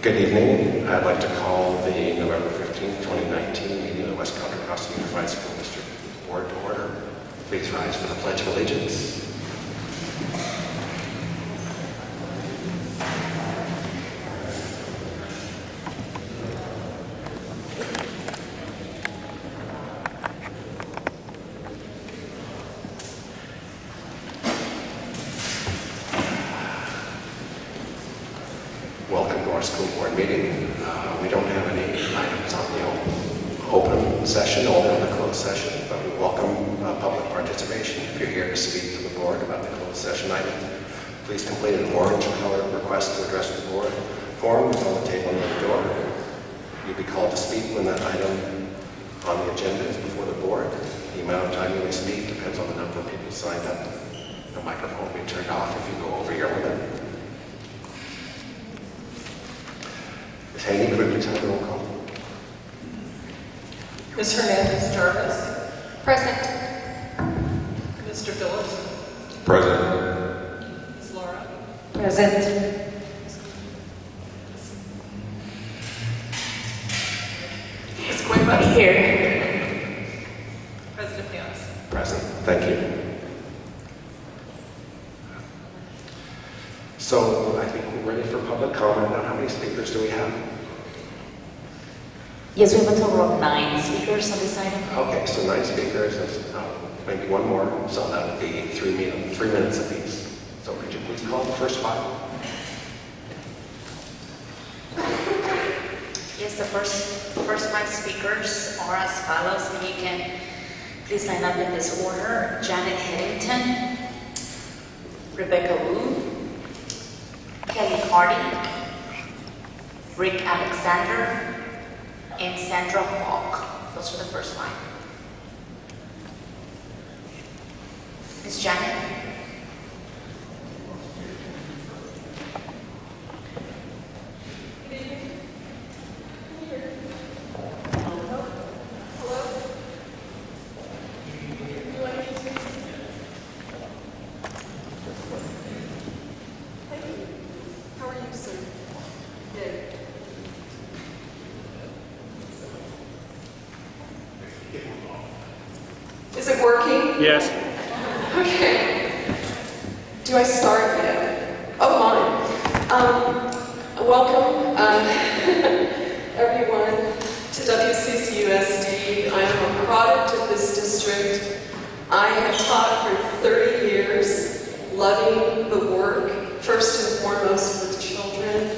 Good evening. I'd like to call the November 15th, 2019 meeting of the West Contra Costa Unified School District Board to order. Please rise for the Pledge of Allegiance. Welcome to our school board meeting. We don't have any items on the open session, only on the closed session, but we welcome public participation. If you're here to speak to the board about the closed session item, please complete an orange-colored request to address the board form that's on the table near the door. You'll be called to speak when that item on the agenda is before the board. The amount of time you may speak depends on the number of people signed up. The microphone will be turned off if you go over your limit. Ms. Haney, could we please have the roll call? Ms. Hernandez-Jarvis. Present. Mr. Phillips. Present. Ms. Laura. Present. Ms. Cuevas. Here. President Pios. Present. Thank you. So I think we're ready for public comment. Now, how many speakers do we have? Yes, we have a total of 9 speakers on this item. Okay, so 9 speakers, maybe one more, so that would be 3 minutes apiece. So could you please call the first 5? Yes, the first 5 speakers are as follows, and you can please line up in this order. Janet Headington, Rebecca Wu, Kelly Hardy, Rick Alexander, and Sandra Falk. Those are the first 5. Ms. Janet. Is it working? Yes. Okay. Do I start yet? Oh, fine. Welcome, everyone, to WCCUSD. I am a product of this district. I have taught for 30 years, loving the work, first and foremost with children,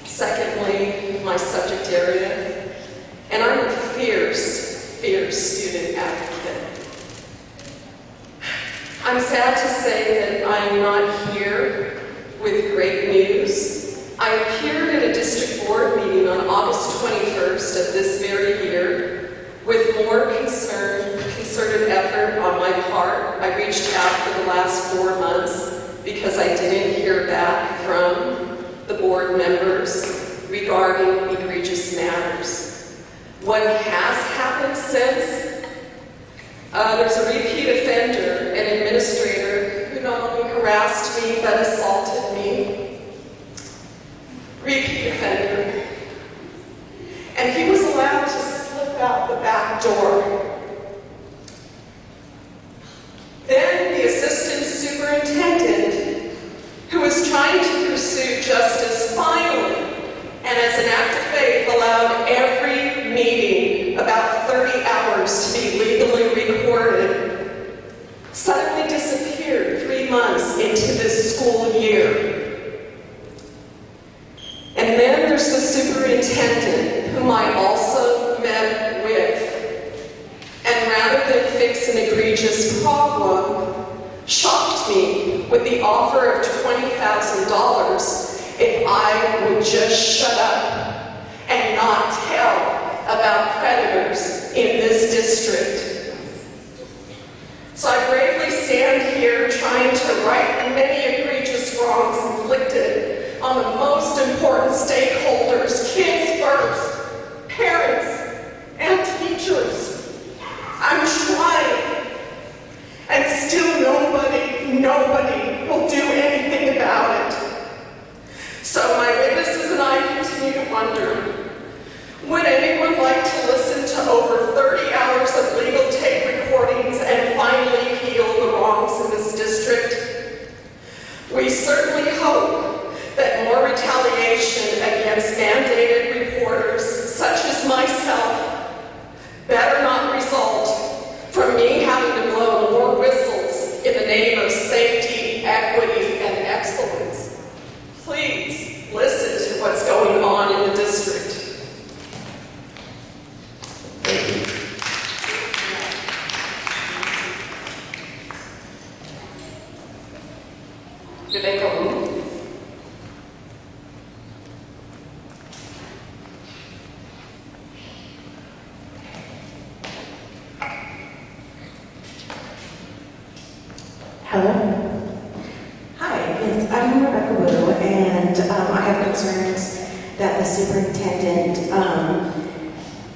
secondly, my subject area, and I'm a fierce student advocate. I'm sad to say that I'm not here with great news. I appeared at a district board meeting on August 21st of this very year with more concerted effort on my part. I reached out for the last 4 months because I didn't hear back from the board members regarding egregious matters. What has happened since? There's a repeat offender, an administrator, who not only harassed me but assaulted me. Repeat offender. And he was allowed to slip out the back door. Then the assistant superintendent, who was trying to pursue justice, finally, and as an act of faith, allowed every meeting, about 30 hours, to be legally recorded, suddenly disappeared 3 months into this school year. And then there's the superintendent, whom I also met with, and rather than fix an egregious problem, shocked me with the offer of $20,000 if I would just shut up and not tell about predators in this district. So I bravely stand here trying to right the many egregious wrongs inflicted on the most important stakeholders, kids first, parents, and teachers. I'm trying, and still nobody will do anything about it. So my witnesses and I continue to Would anyone like to listen to over 30 hours of legal tape recordings and finally heal the wrongs in this district? We certainly hope that more retaliation against mandated reporters, such as myself, better not result from me having to blow more whistles in the name of safety, equity, and excellence. Please listen to what's going on in the district. Hello. Hi, yes, I'm Rebecca Wu, and I have concerns that the superintendent,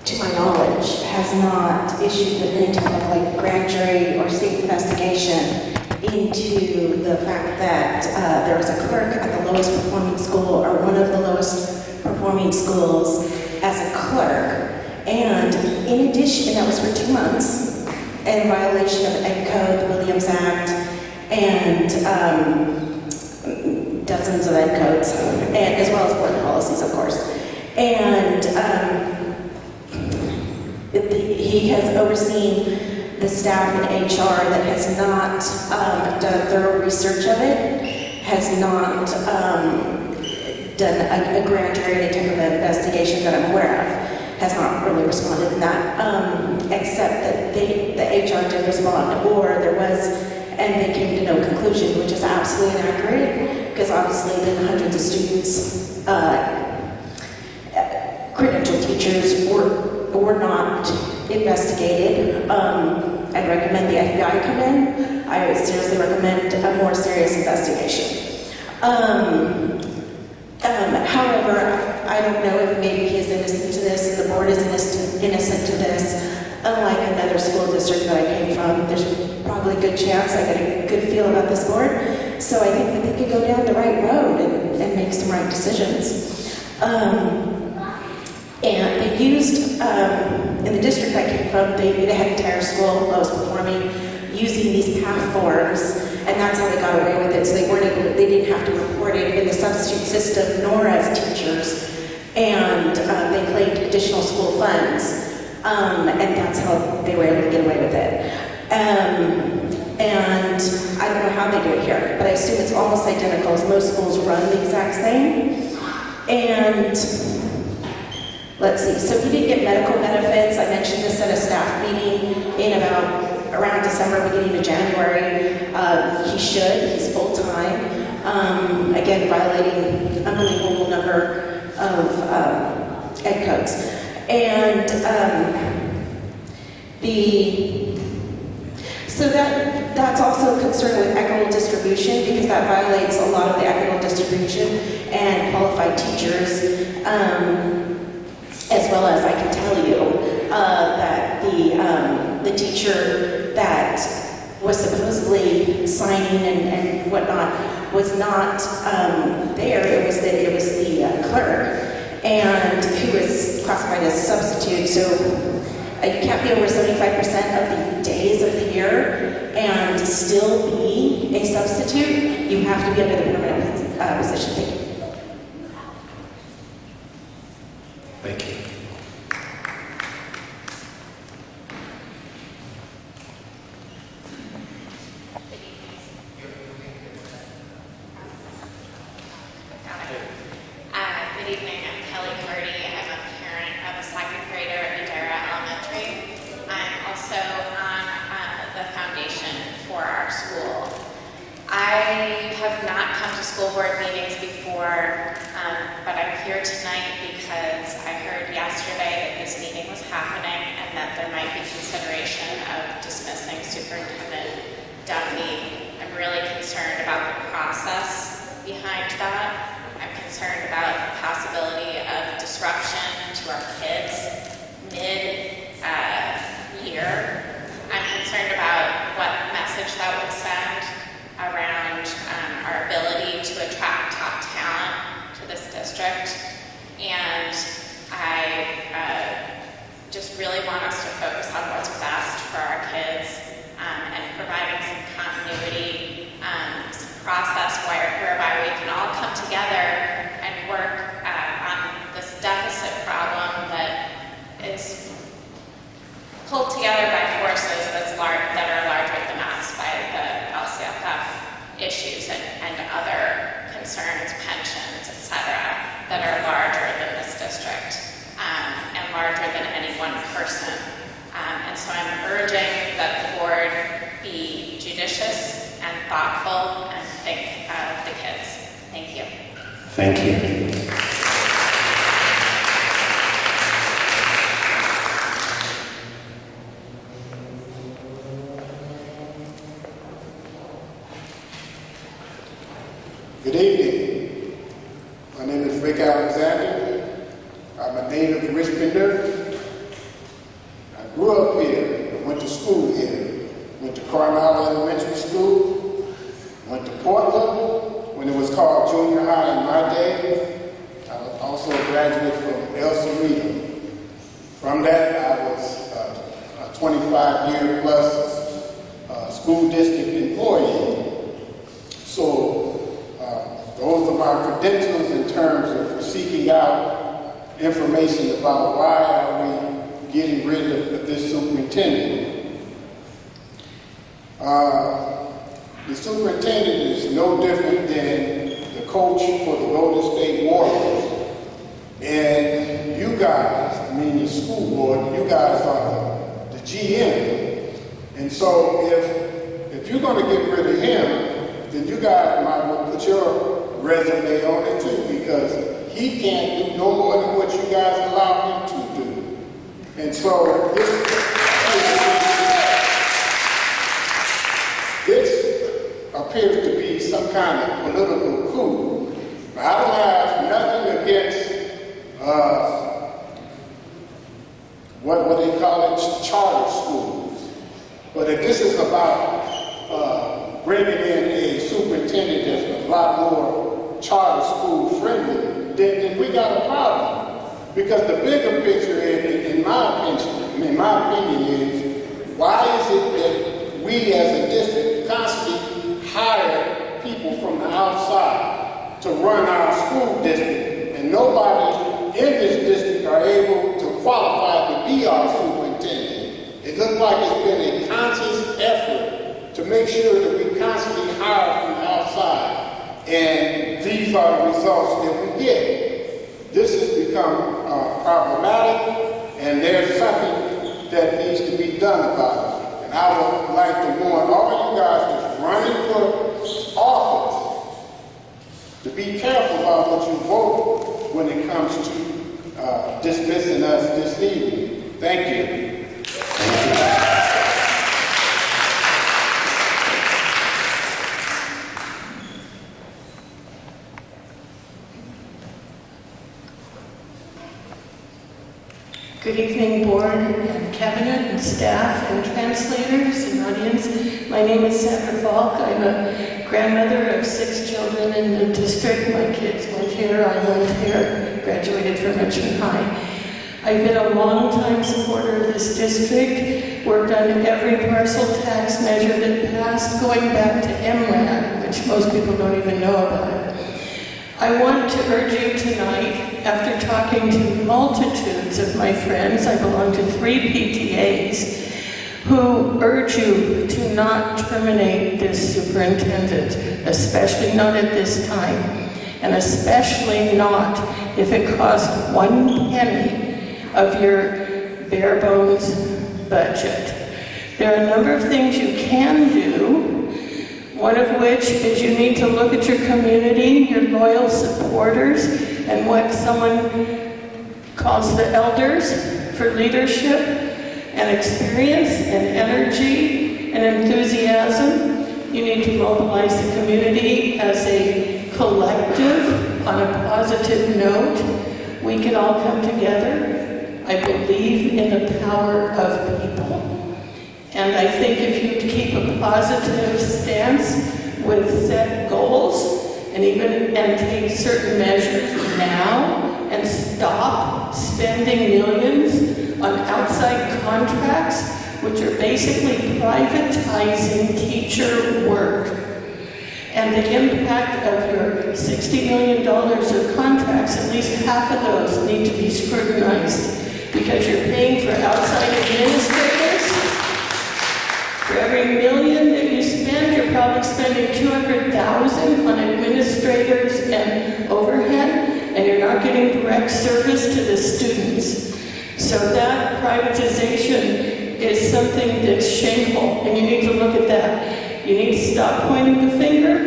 to my knowledge, has not issued any type of like grand jury or state investigation into the fact that there was a clerk at the lowest performing school, or one of the lowest performing schools, as a clerk. And in addition, that was for 2 months, in violation of Ed Code, the Williams Act, and dozens of ed codes, and as well as board policies, of course. And he has overseen the staff in HR that has not done thorough research of it, has not done a grand jury, any type of investigation that I'm aware of, has not really responded in that, except that the HR did respond, or there was, and they came to no conclusion, which is absolutely inaccurate, because obviously then hundreds of students, credentialed teachers were not investigated. I'd recommend the FBI come in. I would seriously recommend a more serious investigation. However, I don't know if maybe he is innocent to this, and the board is innocent to this. Unlike another school district that I came from, there's probably a good chance I get a good feel about this board. So I think that they could go down the right road and make some right decisions. And they used, in the district I came from, they had an entire school, lowest performing, using these path forms, and that's how they got away with it. So they didn't have to report it in the substitute system, nor as teachers. And they claimed additional school funds. And that's how they were able to get away with it. And I don't know how they do it here, but I assume it's almost identical, as most schools run the exact same. And let's see, so he did get medical benefits. I mentioned this at a staff meeting in around December, beginning of January. He should, he's full-time. Again, violating an unbelievable number of ed codes. And so that's also a concern with equitable distribution, because that violates a lot of the equitable distribution and qualified teachers, as well as I can tell you that the teacher that was supposedly signing and whatnot was not there. It was the clerk, and who was classified as a substitute. So you can't be over 75% of the days of the year and still be a substitute. You have to be under the permanent position. Thank you. Thank you. Good evening, I'm Kelly Hardy. I'm a parent of a second grader at Madera Elementary. I'm also on the foundation for our school. I have not come to school board meetings before, but I'm here tonight because I heard yesterday that this meeting was happening and that there might be consideration of dismissing Superintendent Duffy. I'm really concerned about the process behind that. I'm concerned about the possibility of disruption to our kids mid-year. I'm concerned about what message that would send around our ability to attract top talent to this district. And I just really want us to focus on what's best for our kids, and providing some continuity, some process whereby we can all come together and work on this deficit problem that is pulled together by forces that are larger than us, by the LCFF issues and other concerns, pensions, etc., that are larger than this district, and larger than any one person. And so I'm urging that the board be judicious and thoughtful and think of the kids. Thank you. Thank you. Good evening. My name is Rick Alexander. I'm a native Richmonder. I grew up here. I went to school here. Went to Carlisle Elementary School. Went to Portland when it was called junior high in my day. I was also a graduate from El Cerrito. From that, I was a 25-year plus school district employee. So those are my credentials in terms of seeking out information about why are we getting rid of this superintendent. The superintendent is no different than the coach for the Golden State Warriors. And you guys, I mean the school board, you guys are the GM. And so if you're going to get rid of him, then you guys might well put your resume on it too, because he can't do no more than what you guys allow him to do. And so this appears to be some kind of political coup. I don't have nothing against what they call it, charter schools. But if this is about bringing in a superintendent that's a lot more charter school friendly, then we got a problem. Because the bigger picture is, in my opinion is, why is it that we as a district constantly hire people from the outside to run our school district, and nobody in this district are able to qualify to be our superintendent? It looks like it's been a conscious effort to make sure that we constantly hire from the outside, and these are the results that we get. This has become problematic, and there's something that needs to be done about it. And I would like to warn all you guys that's running for office to be careful about what you vote when it comes to dismissing us this evening. Thank you. Good evening, board and cabinet and staff and translators and audience. My name is Sandra Falk. I'm a grandmother of 6 children in the district. My kids went here, I went here, graduated from Richmond High. I've been a long-time supporter of this district, worked on every parcel tax measure that passed, going back to MRAD, which most people don't even know about. I want to urge you tonight, after talking to multitudes of my friends, I belong to 3 PTAs, who urge you to not terminate this superintendent, especially not at this time, and especially not if it costs 1 penny of your bare bones budget. There are a number of things you can do, one of which is you need to look at your community, your loyal supporters, and what someone calls the elders for leadership and experience and energy and enthusiasm. You need to mobilize the community as a collective on a positive note. We can all come together. I believe in the power of people. And I think if you keep a positive stance with set goals and take certain measures now and stop spending millions on outside contracts, which are basically privatizing teacher work. And the impact of your $60 million of contracts, at least half of those need to be scrutinized, because you're paying for outside administrators. For every million that you spend, you're probably spending $200,000 on administrators and overhead, and you're not getting direct service to the students. So that privatization is something that's shameful, and you need to look at that. You need to stop pointing the finger,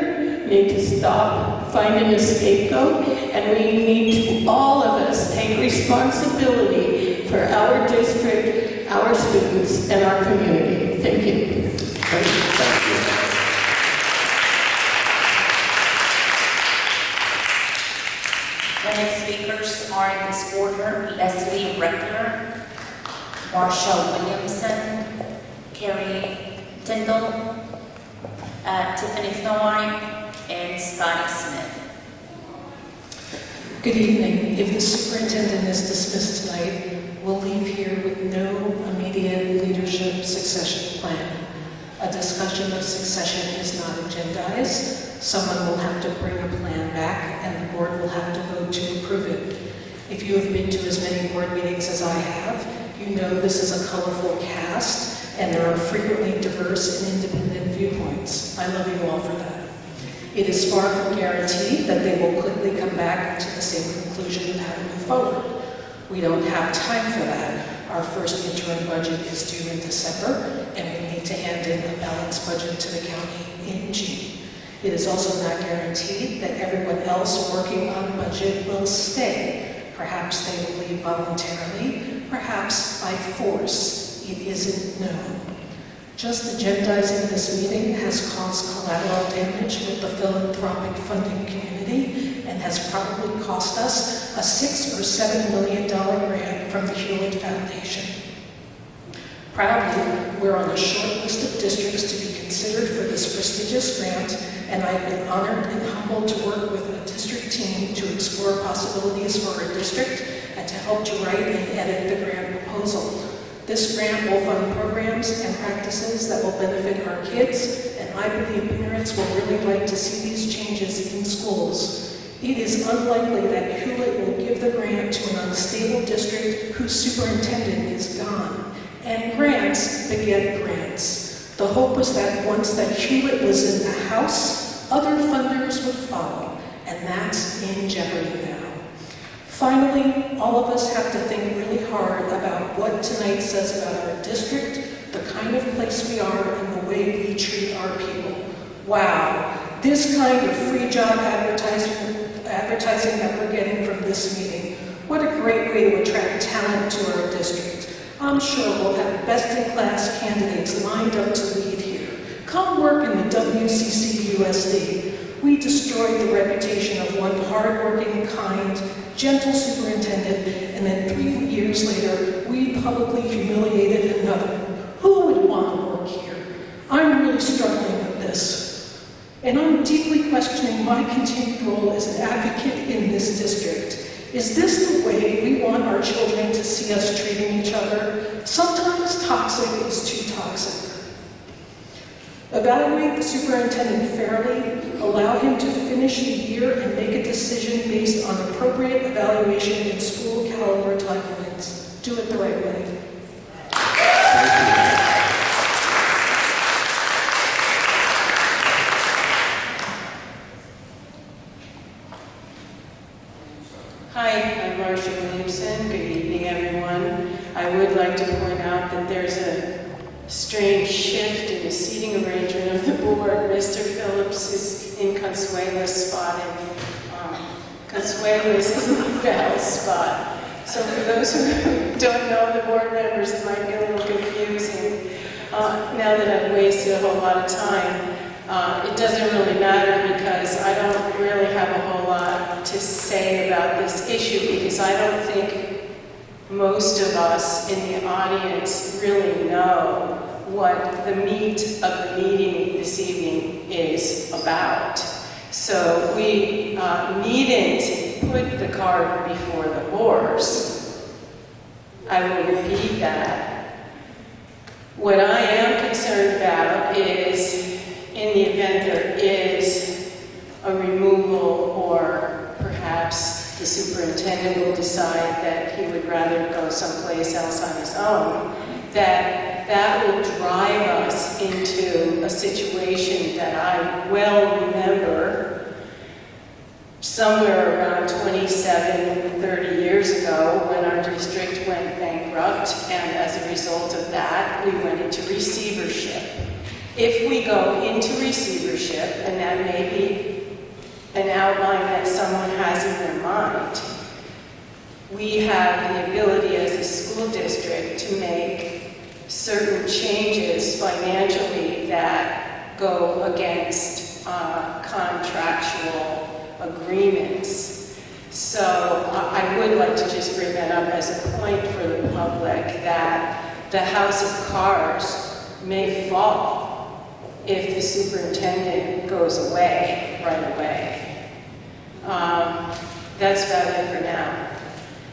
you need to stop finding a scapegoat, and we need to, all of us, take responsibility for our district, our students, and our community. Thank you. Thank you. The next speakers are in this order: Leslie Reckler, Marsha Williamson, Carrie Tyndall, Tiffany Thorne, and Scotty Smith. Good evening. If the superintendent is dismissed tonight, we'll leave here with no immediate leadership succession plan. A discussion of succession is not agendized. Someone will have to bring a plan back, and the board will have to vote to approve it. If you have been to as many board meetings as I have, you know this is a colorful cast, and there are frequently diverse and independent viewpoints. I love you all for that. It is far from guaranteed that they will quickly come back to the same conclusion of how to move forward. We don't have time for that. Our first interim budget is due in December, and we need to hand in a balanced budget to the county in June. It is also not guaranteed that everyone else working on the budget will stay. Perhaps they will leave voluntarily, perhaps by force. It isn't known. Just agendizing this meeting has caused collateral damage with the philanthropic funding community and has probably cost us a $6 or $7 million grant from the Hewlett Foundation. Proudly, we're on a short list of districts to be considered for this prestigious grant, and I've been honored and humbled to work with a district team to explore possibilities for our district and to help to write and edit the grant proposal. This grant will fund programs and practices that will benefit our kids, and I believe parents will really like to see these changes in schools. It is unlikely that Hewlett will give the grant to an unstable district whose superintendent is gone. And grants beget grants. The hope was that once that Hewlett was in the house, other funders would follow, and that's in jeopardy now. Finally, all of us have to think really hard about what tonight says about our district, the kind of place we are, and the way we treat our people. Wow, this kind of free job advertising that we're getting from this meeting. What a great way to attract talent to our district. I'm sure we'll have best-in-class candidates lined up to lead here. Come work in the WCCUSD. We destroyed the reputation of one hardworking, kind, gentle superintendent, and then 3 years later, we publicly humiliated another. Who would want to work here? I'm really struggling with this. And I'm deeply questioning my continued role as an advocate in this district. Is this the way we want our children to see us treating each other? Sometimes toxic is too toxic. Evaluate the superintendent fairly, allow him to finish the year and make a decision based on appropriate evaluation and school caliber timelines. Do it the right way. Hi, I'm Marsha Williamson. Good evening, everyone. I would like to point out that there's a strange shift in the seating arrangement of the board. Mr. Phillips is in Consuela's spot, and Consuela's is in Val's spot. So for those who don't know the board members, it might be a little confusing. Now that I've wasted a whole lot of time, it doesn't really matter because I don't really have a whole lot to say about this issue because I don't think most of us in the audience really know what the meat of the meeting this evening is about. So we needn't put the cart before the horse. I will repeat that. What I am concerned about is, in the event there is a removal, or perhaps the superintendent will decide that he would rather go someplace else on his own, that will drive us into a situation that I well remember somewhere around 27, 30 years ago when our district went bankrupt, and as a result of that, we went into receivership. If we go into receivership, and that may be an outline that someone has in their mind, we have the ability as a school district to make certain changes financially that go against contractual agreements. So I would like to just bring that up as a point for the public, that the house of cards may fall if the superintendent goes away right away. That's about it for now.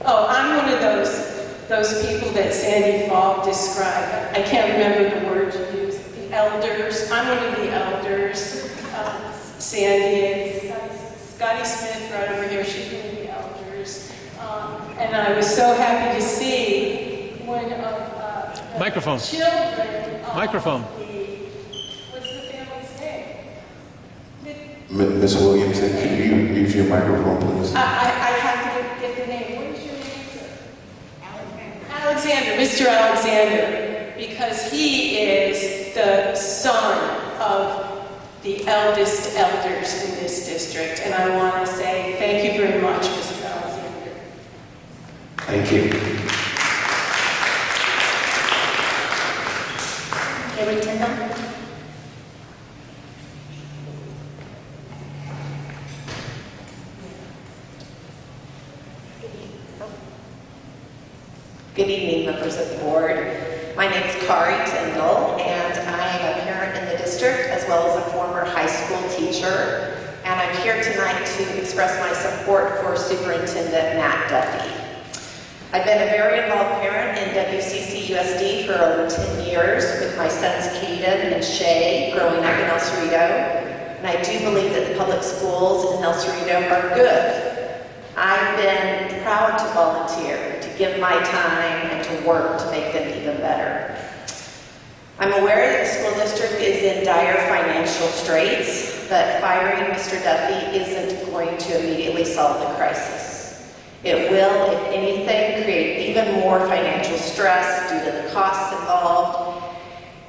Oh, I'm one of those people that Sandy Falk described. I can't remember the word you used. The elders. I'm one of the elders. Sandy is. Scotty Smith right over here. She's one of the elders. And I was so happy to see one of the Microphone. Children. Microphone. What's the family's name? Ms. Williamson, can you use your microphone, please? I have to get the name. What is your name, sir? Alexander, Mr. Alexander, because he is the son of the eldest elders in this district, and I want to say thank you very much, Mr. Alexander. Thank you. Haley Tyndall. Good evening, members of the board. My name is Kari Tyndall, and I am a parent in the district as well as a former high school teacher. And I'm here tonight to express my support for Superintendent Matt Duffy. I've been a very involved parent in WCCUSD for over 10 years with my sons Caden and Shay growing up in El Cerrito. And I do believe that the public schools in El Cerrito are good. I've been proud to volunteer, to give my time, and to work to make them even better. I'm aware that the school district is in dire financial straits, but firing Mr. Duffy isn't going to immediately solve the crisis. It will, if anything, create even more financial stress due to the costs involved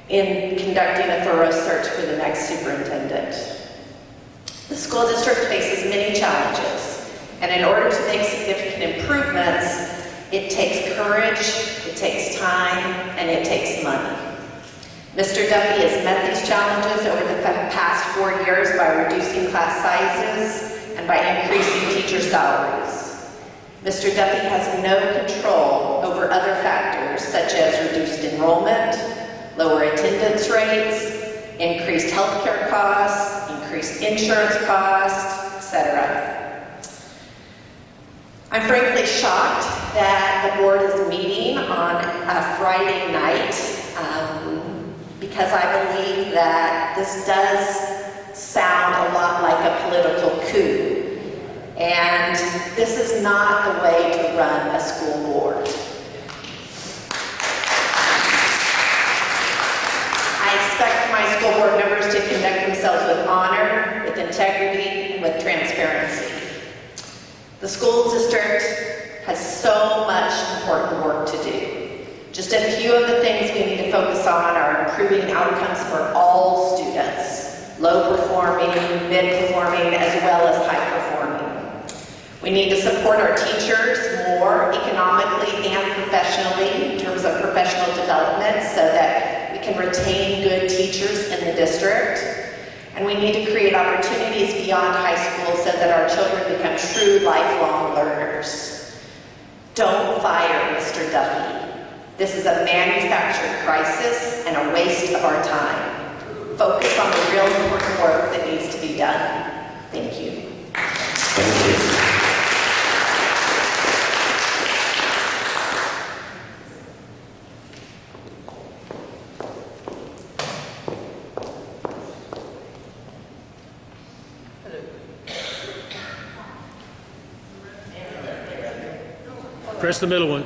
in conducting a thorough search for the next superintendent. The school district faces many challenges. And in order to make significant improvements, it takes courage, it takes time, and it takes money. Mr. Duffy has met these challenges over the past 4 years by reducing class sizes and by increasing teacher salaries. Mr. Duffy has no control over other factors such as reduced enrollment, lower attendance rates, increased healthcare costs, increased insurance costs, etc. I'm frankly shocked that the board is meeting on a Friday night because I believe that this does sound a lot like a political coup. And this is not the way to run a school board. I expect my school board members to conduct themselves with honor, with integrity, and with transparency. The school district has so much important work to do. Just a few of the things we need to focus on are improving outcomes for all students, low-performing, mid-performing, as well as high-performing. We need to support our teachers more economically and professionally in terms of professional development so that we can retain good teachers in the district. And we need to create opportunities beyond high school so that our children become true lifelong learners. Don't fire Mr. Duffy. This is a manufactured crisis and a waste of our time. Focus on the real important work that needs to be done. Thank you. Thank you. Press the middle one.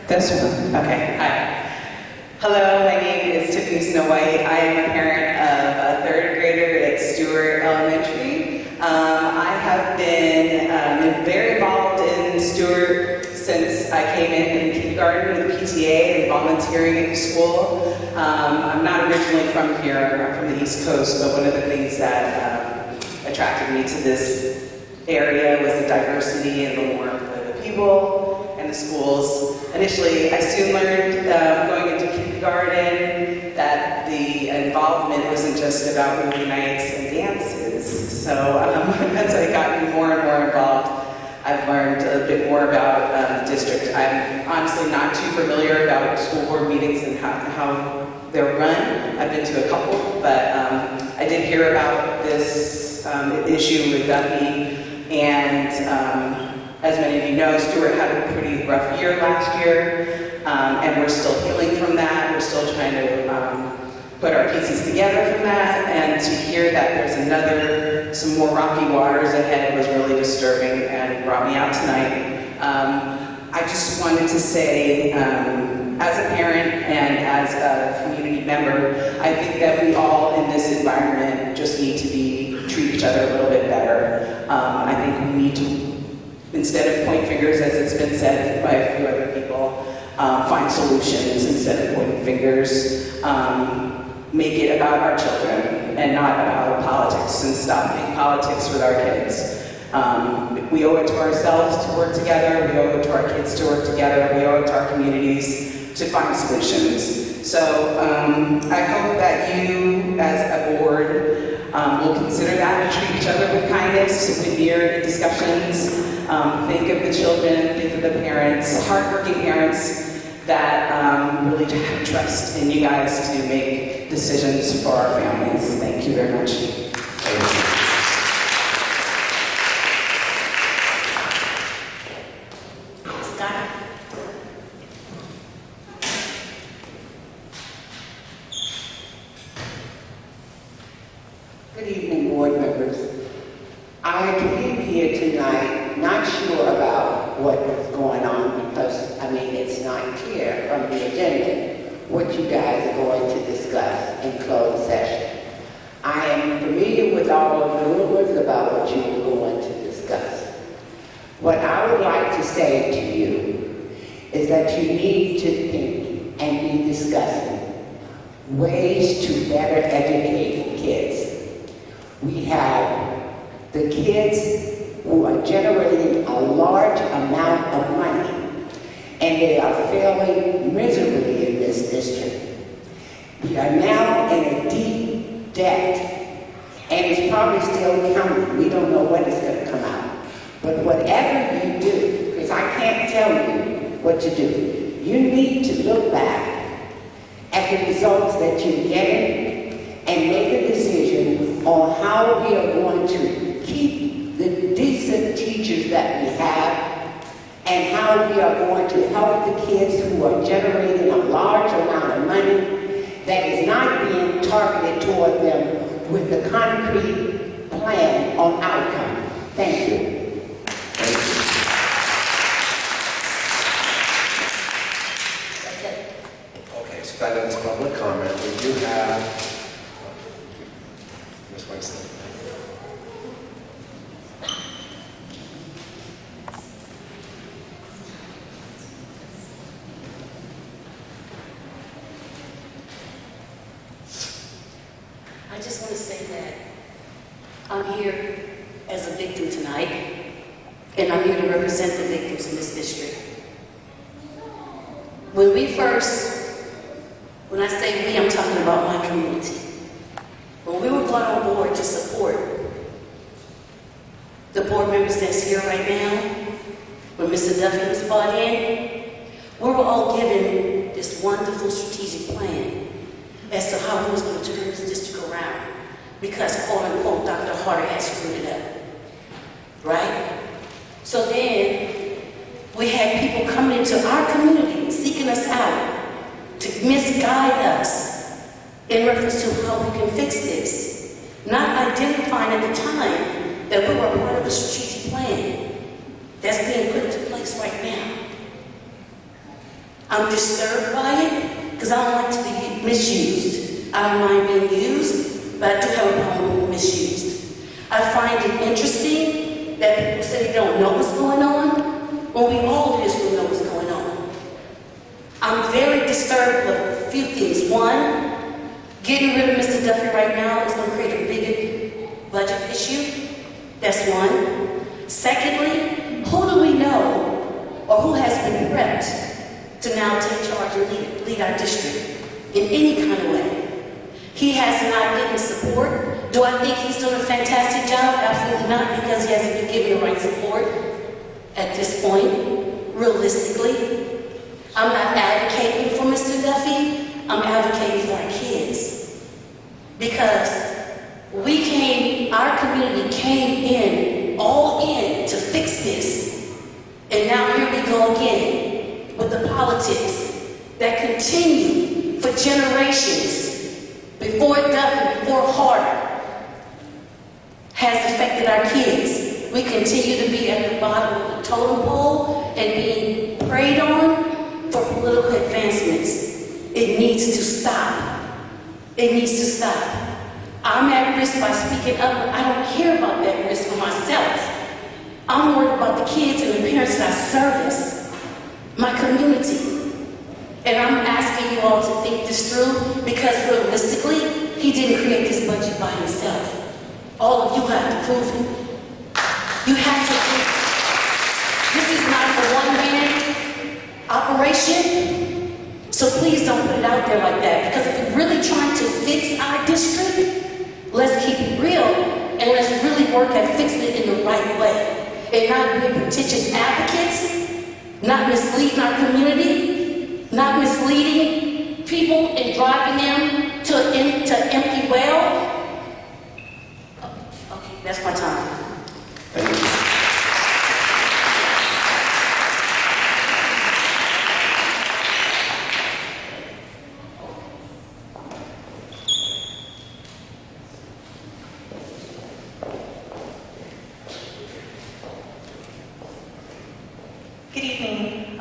This one. Okay. Hi. Hello, my name is Tiffany Snow White. I am a parent of a third grader at Stewart Elementary. I have been very involved in Stewart since I came in kindergarten with the PTA and volunteering at the school. I'm not originally from here. I'm from the East Coast, but one of the things that attracted me to this area was the diversity and the warmth of the people and the schools. Initially, I soon learned going into kindergarten that the involvement wasn't just about movie nights and dances. So as I got more and more involved, I've learned a bit more about the district. I'm honestly not too familiar about school board meetings and how they're run. I've been to a couple, but I did hear about this issue with Duffy, and as many of you know, Stewart had a pretty rough year last year, and we're still healing from that. We're still trying to put our pieces together from that, and to hear that there's some more rocky waters ahead was really disturbing and brought me out tonight. I just wanted to say, as a parent and as a community member, I think that we all in this environment just need to treat each other a little bit better. I think we need to, instead of point fingers, as it's been said by a few other people, find solutions instead of pointing fingers. Make it about our children and not about politics, and stop making politics with our kids. We owe it to ourselves to work together. We owe it to our kids to work together. We owe it to our communities to find solutions. So I hope that you, as a board, will consider that and treat each other with kindness when you're in discussions. Think of the children, think of the parents, hardworking parents that really have trust in you guys to make decisions for our families. Thank you very much. Scott? Good evening, board members. I came here tonight not sure about what is going on because, it's not clear from the agenda what you guys are going to discuss in closed session. I am familiar with all of the rumors about what you are going to discuss. What I would like to say to you is that you need to think and be discussing ways to better educate kids. We have the kids who are generating a large amount of money, and they are failing miserably in this district. We are now in a deep debt, and it's probably still coming. We don't know when it's going to come out. But whatever you do, because I can't tell you what to do, you need to look back at the results that you're getting and make a decision on how we are going to keep the decent teachers that we have, and how we are going to help the kids who are generating a large amount of money that is not being targeted toward them with the concrete plan on outcome. Thank you. Okay, so that ends public comment. We do have Ms. Winston. I just want to say that I'm here as a victim tonight, and I'm here to represent the victims in this district. When I say we, I'm talking about my community. When we were brought on board to support the board members that's here right now, when Mr. Duffy was brought in, we were all given this wonderful strategic plan as to how we was going to turn this district around, because, quote unquote, Dr. Harder had screwed it up, right? So then, we had people coming into our community, seeking us out to misguide us in reference to how we can fix this, not identifying at the time that we were part of the strategic strategic plan that's being put into place right now. I'm disturbed by it because I don't like to be misused. I don't mind being used, but I do have a problem with being misused. I find it interesting that people say they don't know what's going on, when we all in this room know what's going on. I'm very disturbed with a few things. One, getting rid of Mr. Duffy right now is going to create a bigger budget issue. That's one. Secondly, who do we know or who has been prepped to now take charge and lead our district in any kind of way? He has not given support. Do I think he's doing a fantastic job? Absolutely not, because he hasn't been given the right support at this point, realistically. I'm not advocating for Mr. Duffy. I'm advocating for our kids. Because our community came in, all in, to fix this. And now here we go again with the politics that continue for generations. Before Duffy, before Harder, has affected our kids. We continue to be at the bottom of the totem pole and being preyed on for political advancements. It needs to stop. It needs to stop. I'm at risk by speaking up, but I don't care about that risk for myself. I'm worried about the kids and the parents that I service, my community. And I'm asking you all to think this through, because realistically, he didn't create this budget by himself. All of you have to prove it. You have to prove it. This is not a one-man operation, so please don't put it out there like that, because if we're really trying to fix our district, let's keep it real, and let's really work at fixing it in the right way, and not be pretentious advocates, not misleading our community, not misleading people and driving them to empty well. Okay, that's my time. Thank you. Good evening.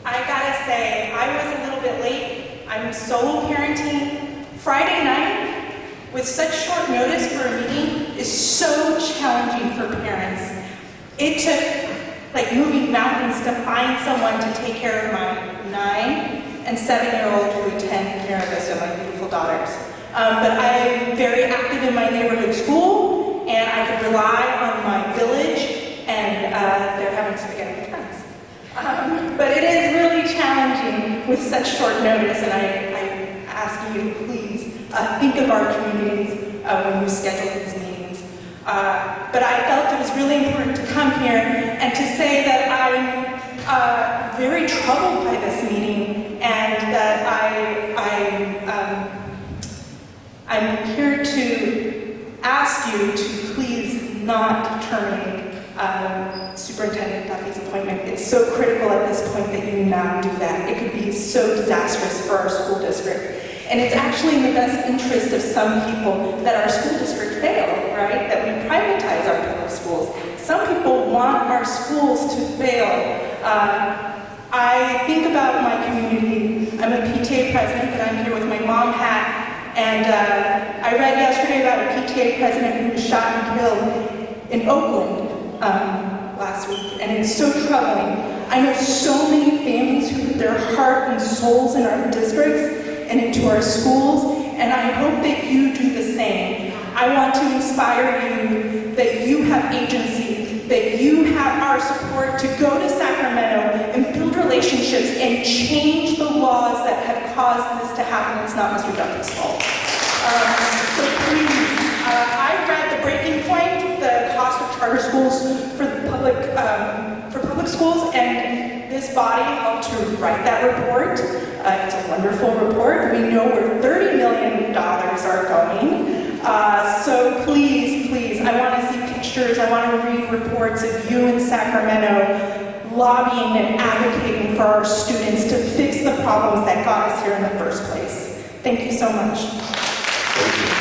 I gotta say, I was a little bit late. I'm solo parenting. Friday night, with such short notice for a meeting, is so challenging for parents. It took like moving mountains to find someone to take care of my 9 and 7-year-old who attend Mira Vista, my beautiful daughters. But I'm very active in my neighborhood school, and I could rely on my village, and they're having spaghetti with friends. But it is really challenging with such short notice, and I ask you to please think of our communities when you schedule these meetings. But I felt it was really important to come here and to say that I'm very troubled by this meeting, and that I'm here to ask you to please not terminate Superintendent Duffy's appointment. It's so critical at this point that you not do that. It could be so disastrous for our school district. And it's actually in the best interest of some people that our school district fail, right? That we privatize our public schools. Some people want our schools to fail. I think about my community. I'm a PTA president, but I'm here with my mom hat. And I read yesterday about a PTA president who was shot and killed in Oakland last week, and it's so troubling. I know so many families who put their heart and souls in our districts and into our schools, and I hope that you do the same. I want to inspire you that you have agency, that you have our support to go to Sacramento and build relationships and change the laws that have caused this to happen. It's not Mr. Duffy's fault. So please, I read The Breaking Point, the cost of charter schools for the public schools, and this body helped to write that report. It's a wonderful report. We know where $30 million are going. So please, I want to see pictures. I want to read reports of you in Sacramento lobbying and advocating for our students to fix the problems that got us here in the first place. Thank you so much. Thank you.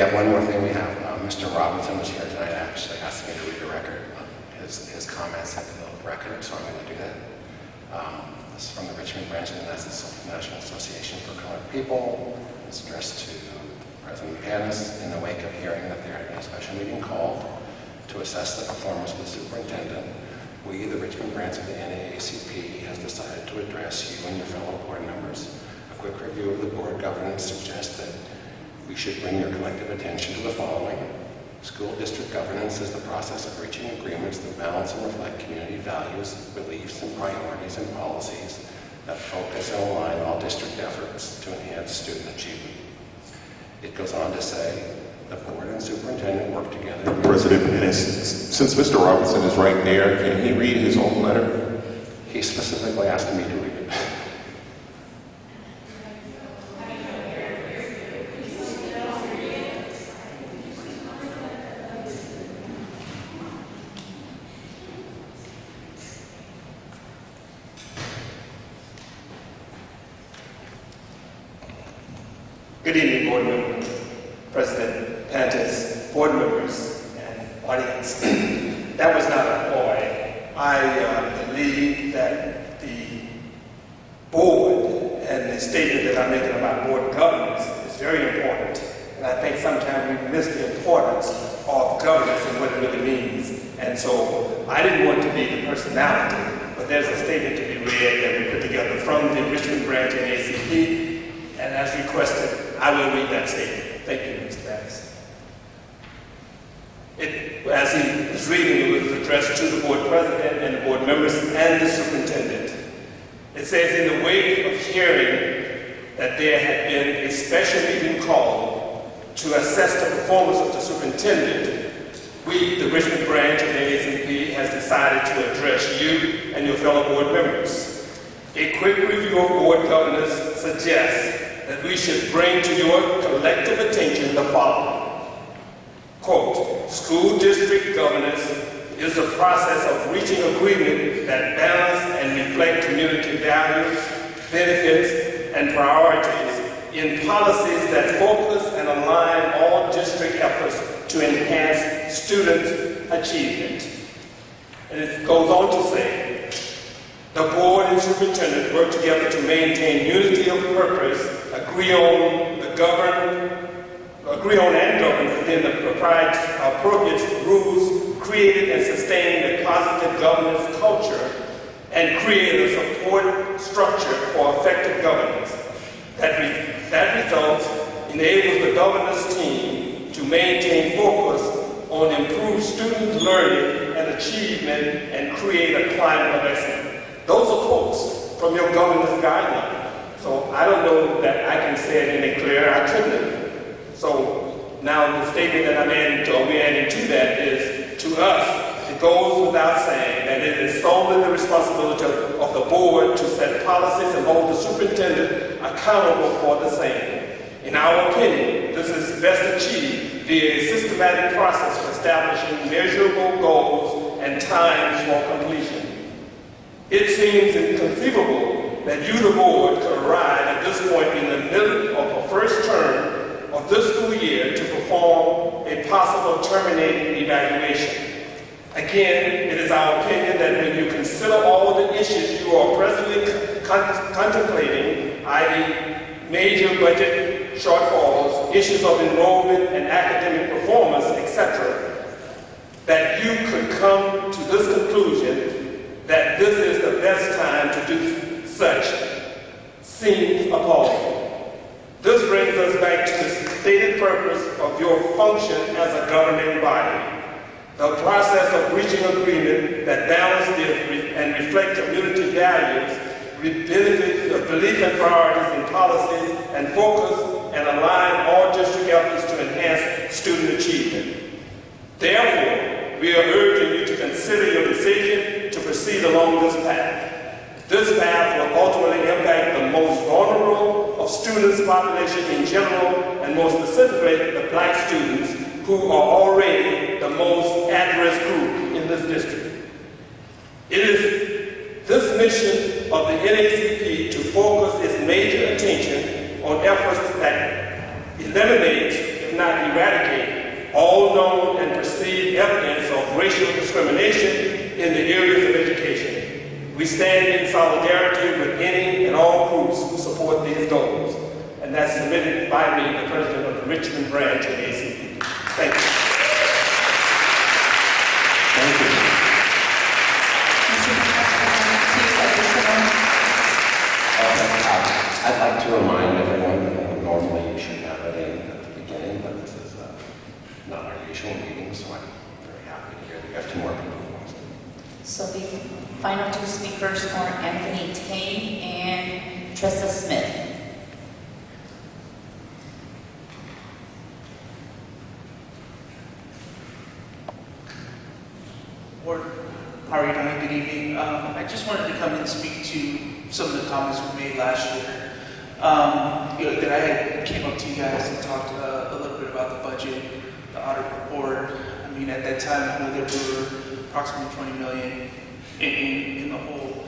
have one more thing. We have Mr. Robinson was here tonight, actually asked me to read the record. His comments into the record, so I'm going to do that. This is from the Richmond branch of the National Association for Colored People. It's addressed to President Panis in the wake of hearing that there had been a special meeting called to assess the performance of the superintendent. We, the Richmond branch of the NAACP, has decided to address you and your fellow board members. A quick review of the board governance suggests that we should bring your collective attention to the following. School district governance is the process of reaching agreements that balance and reflect community values, beliefs, and priorities and policies that focus and align all district efforts to enhance student achievement. It goes on to say, the board and superintendent work together. President Panis, since Mr. Robinson is right there, can he read his own letter? He specifically asked me to read it. Good evening, board members, President Pantis, board members, and audience. That was not a ploy. I believe that the board and the statement that I'm making about board governance is very important. And I think sometimes we miss the importance of governance and what it really means. And so I didn't want to be the personality, but there's a statement to be read that we put together from the Richmond branch and ACP. And as requested, I will read that statement. Thank you, Mr. Bass. As he was reading, it was addressed to the board president and the board members and the superintendent. It says, in the wake of hearing that there had been a special meeting called to assess the performance of the superintendent, we, the Richmond branch of the ACP, has decided to address you and your fellow board members. A quick review of board governance suggests that we should bring to your collective attention the following. Quote, school district governance is the process of reaching agreement that balance and reflect community values, benefits, and priorities in policies that focus and align all district efforts to enhance students' achievement. And it goes on to say, the board and superintendent work together to maintain unity of purpose, agree on and govern within the appropriate rules, create and sustain a positive governance culture, and create a support structure for effective governance. That results enables the governance team to maintain focus on improved students' learning and achievement and create a climate of excellence. Those are quotes from your governance guideline. So I don't know that I can say it any clearer. I couldn't. So now the statement that we're adding to that is, to us, it goes without saying that it is solely the responsibility of the board to set policies and hold the superintendent accountable for the same. In our opinion, this is best achieved via a systematic process for establishing measurable goals and times for completion. It seems inconceivable that you, the board, could arrive at this point in the middle of the first term of this school year to perform a possible terminating evaluation. Again, it is our opinion that when you consider all the issues you are presently contemplating, i.e. major budget shortfalls, issues of enrollment and academic performance, etc., that you could come to this conclusion that this is the best time to do such seems appalling. This brings us back to the stated purpose of your function as a governing body. The process of reaching agreement that balances and reflects community values, belief and priorities in policies, and focus and align all district efforts to enhance student achievement. Therefore, we are urging you to consider your decision to proceed along this path. This path will ultimately impact the most vulnerable of students' population in general, and more specifically, the Black students, who are already the most at-risk group in this district. It is this mission of the NAACP to focus its major attention on efforts that eliminate, if cannot eradicate all known and perceived evidence of racial discrimination in the areas of education. We stand in solidarity with any and all groups who support these goals. And that's submitted by me, the president of the Richmond branch of ACB. Thank you. Thank you. I'd like to remind everyone that normally you should have it in at the beginning, but this is not our usual meeting, so I'm very happy to hear that we have 2 more people. So the final 2 speakers are Anthony Tane and Tressa Smith. How are you doing? Good evening. I just wanted to come and speak to some of the comments we made last year. That I had came up to you guys and talked a little bit about the budget, the audit report. I mean, at that time, I know there were approximately 20 million in the hole.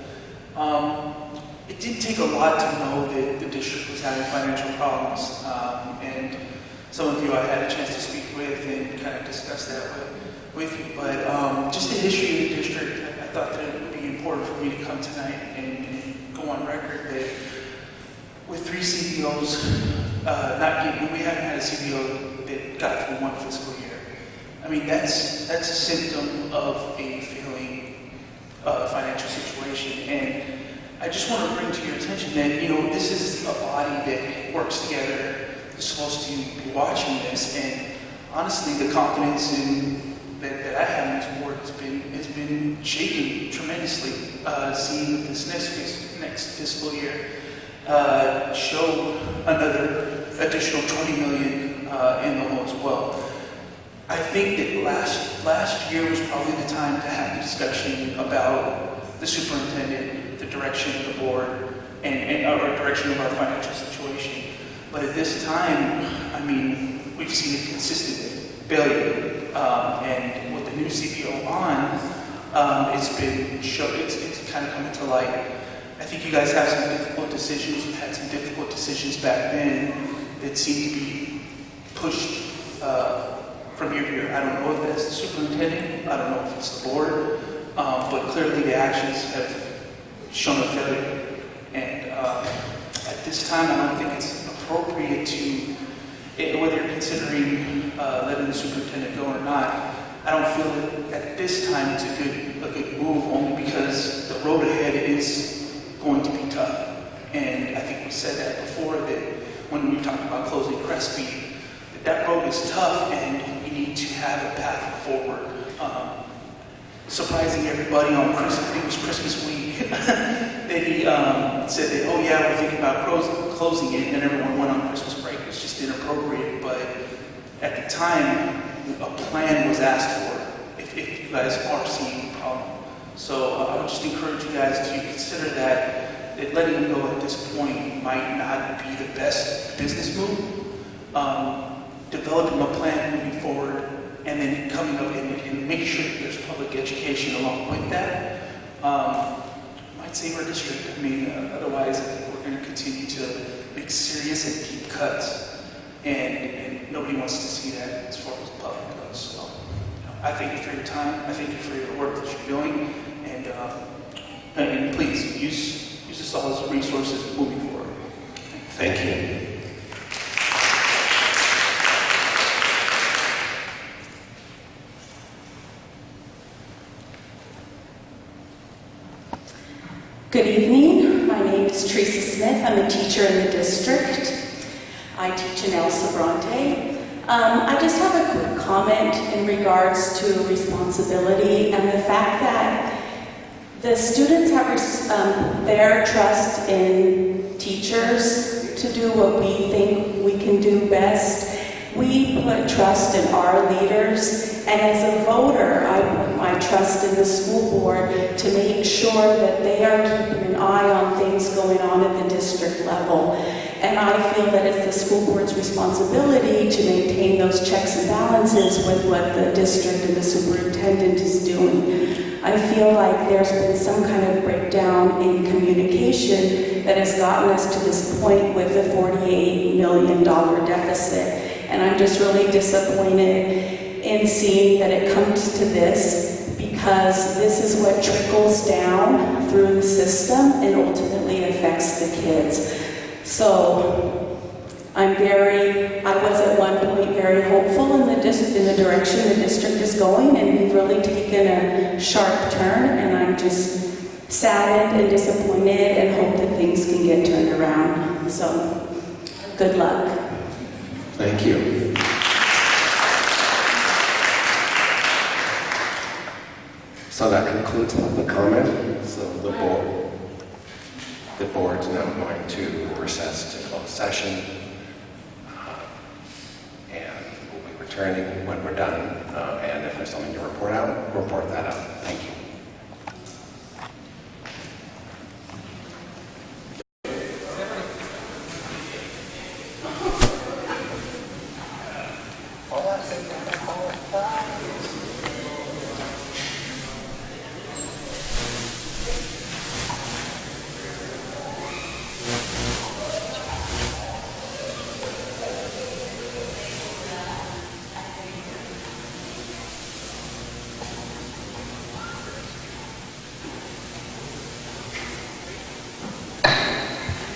It didn't take a lot to know that the district was having financial problems, and some of you I had a chance to speak with and kind of discuss that with you. But just the history of the district, I thought that it would be important for me to come tonight and go on record that with 3 CBOs, we haven't had a CBO that got through 1 fiscal year. I mean, that's a symptom of a failing financial situation. And I just want to bring to your attention that, you know, this is a body that works together, is supposed to be watching this, and honestly, the confidence that I have in this board has been shaken tremendously, seeing this next fiscal year show another additional 20 million in the hole as well. I think that last year was probably the time to have the discussion about the superintendent, the direction of the board, and our direction of our financial situation. But at this time, I mean, we've seen a consistent failure. And with the new CBO on, it's been shown, it's kind of coming to light. I think you guys have some difficult decisions. You had some difficult decisions back then that seem to be pushed from year to year. I don't know if that's the superintendent. I don't know if it's the board. But clearly the actions have shown a failure. And at this time, I don't think it's appropriate to, whether you're considering letting the superintendent go or not, I don't feel that at this time it's a good move, only because the road ahead is going to be tough. And I think we said that before, that when we talked about closing Crespi, that road is tough and we need to have a path forward. Surprising everybody on Christmas, I think it was Christmas week, they said that, oh yeah, we're thinking about closing it, and everyone went on Christmas break. It was just inappropriate, but at the time, a plan was asked for, if you guys are seeing a problem. So I would just encourage you guys to consider that letting them go at this point might not be the best business move. Developing a plan moving forward, and then coming up and make sure that there's public education along with that, might save our district. I mean, otherwise I think we're going to continue to make serious and deep cuts, and nobody wants to see that as far as the public goes. So I thank you for your time. I thank you for your work that you're doing, and please use this all as resources moving forward. Thank you. Good evening. My name is Teresa Smith. I'm a teacher in the district. I teach in El Sobrante. I just have a quick comment in regards to responsibility and the fact that the students have their trust in teachers to do what we think we can do best. We put trust in our leaders, and as a voter, I put my trust in the school board to make sure that they are keeping an eye on things going on at the district level. And I feel that it's the school board's responsibility to maintain those checks and balances with what the district and the superintendent is doing. I feel like there's been some kind of breakdown in communication that has gotten us to this point with a $48 million deficit. And I'm just really disappointed in seeing that it comes to this, because this is what trickles down through the system and ultimately affects the kids. So I was at one point very hopeful in the direction the district is going, and we've really taken a sharp turn, and I'm just saddened and disappointed and hope that things can get turned around. So, good luck. Thank you. So that concludes public comment. So the board's now going to recess to closed session. And we'll be returning when we're done. And if there's something to report out, report that out. Thank you.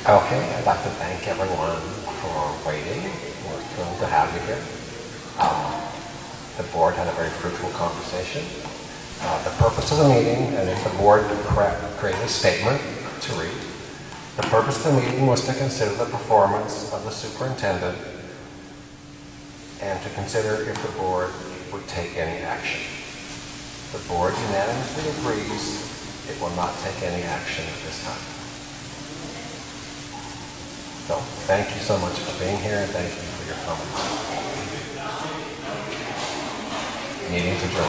Okay, I'd like to thank everyone for waiting. We're thrilled to have you here. The board had a very fruitful conversation. The purpose of the meeting, and if the board create a statement to read, the purpose of the meeting was to consider the performance of the superintendent and to consider if the board would take any action. The board unanimously agrees it will not take any action at this time. So, thank you so much for being here, and thank you for your comments. Meeting's adjourned.